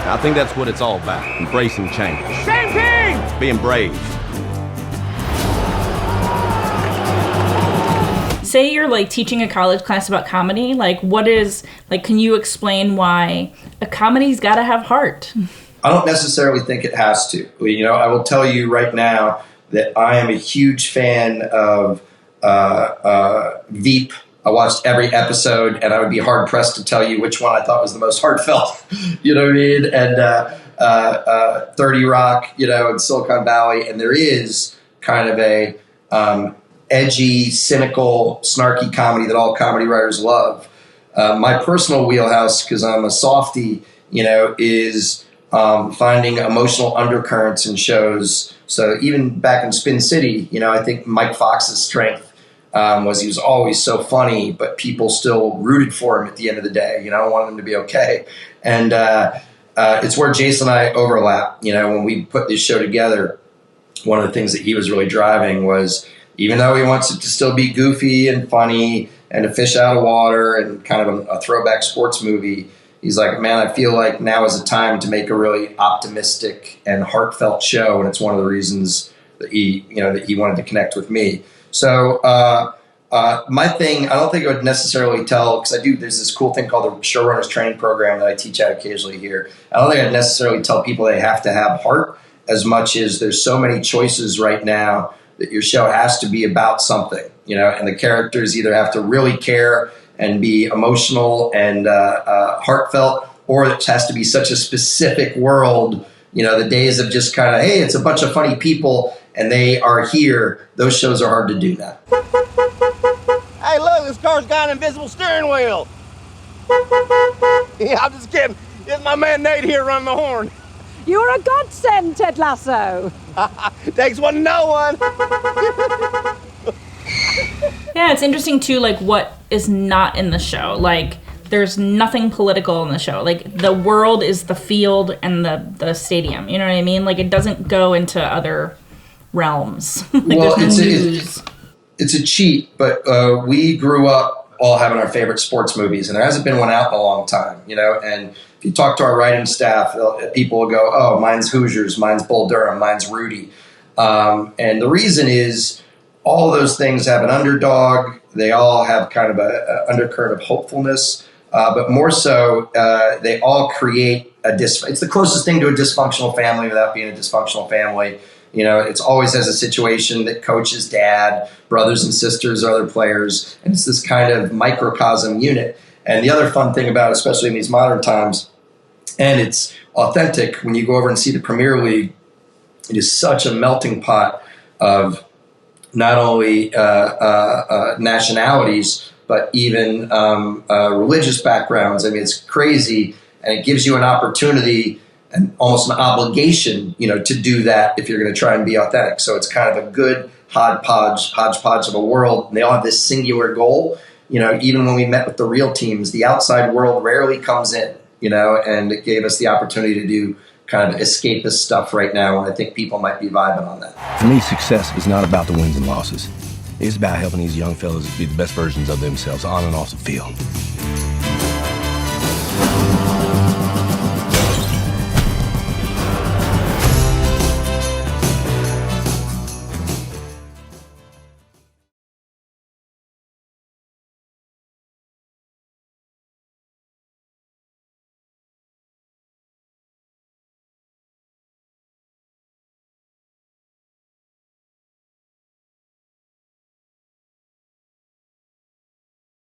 I think that's what it's all about, embracing change. Same team! Being brave. Say you're like teaching a college class about comedy, like can you explain why a comedy's gotta have heart? I don't necessarily think it has to. You know, I will tell you right now that I am a huge fan of Veep. I watched every episode, and I would be hard pressed to tell you which one I thought was the most heartfelt. You know what I mean? And 30 Rock, you know, and Silicon Valley, and there is kind of a edgy, cynical, snarky comedy that all comedy writers love. My personal wheelhouse, because I'm a softie, you know, is finding emotional undercurrents in shows. So even back in Spin City, you know, I think Mike Fox's strength was he was always so funny, but people still rooted for him at the end of the day. You know, I wanted him to be okay. And it's where Jason and I overlap. You know, when we put this show together, one of the things that he was really driving was, even though he wants it to still be goofy and funny and a fish out of water and kind of a throwback sports movie, he's like, man, I feel like now is a time to make a really optimistic and heartfelt show. And it's one of the reasons that he wanted to connect with me. So my thing, I don't think I would necessarily tell, because there's this cool thing called the Showrunners Training Program that I teach at occasionally here. I don't think I'd necessarily tell people they have to have heart, as much as there's so many choices right now that your show has to be about something, you know, and the characters either have to really care and be emotional and heartfelt, or it has to be such a specific world. You know, the days of just kind of, hey, it's a bunch of funny people and they are here. Those shows are hard to do now. Hey, look, this car's got an invisible steering wheel. Yeah, I'm just kidding. It's my man Nate here running the horn. You're a godsend, Ted Lasso. Takes one to know one. Yeah, it's interesting too, like what is not in the show. Like there's nothing political in the show. Like the world is the field and the stadium. You know what I mean? Like it doesn't go into other realms. Like well, there's no news. It's a cheat, but we grew up all having our favorite sports movies, and there hasn't been one out in a long time, you know. And if you talk to our writing staff, people will go, oh, mine's Hoosiers, mine's Bull Durham, mine's Rudy. And the reason is all of those things have an underdog. They all have kind of a undercurrent of hopefulness, but more so, they all create it's the closest thing to a dysfunctional family without being a dysfunctional family. You know, it's always has a situation that coach's dad, brothers and sisters are other players, and it's this kind of microcosm unit. And the other fun thing about it, especially in these modern times, and it's authentic, when you go over and see the Premier League, it is such a melting pot of not only nationalities, but even religious backgrounds. I mean, it's crazy, and it gives you an opportunity and almost an obligation, you know, to do that if you're going to try and be authentic. So it's kind of a good hodgepodge of a world. And they all have this singular goal. You know, even when we met with the real teams, the outside world rarely comes in, you know, and it gave us the opportunity to do kind of escapist stuff right now. And I think people might be vibing on that. For me, success is not about the wins and losses. It's about helping these young fellas be the best versions of themselves on and off the field.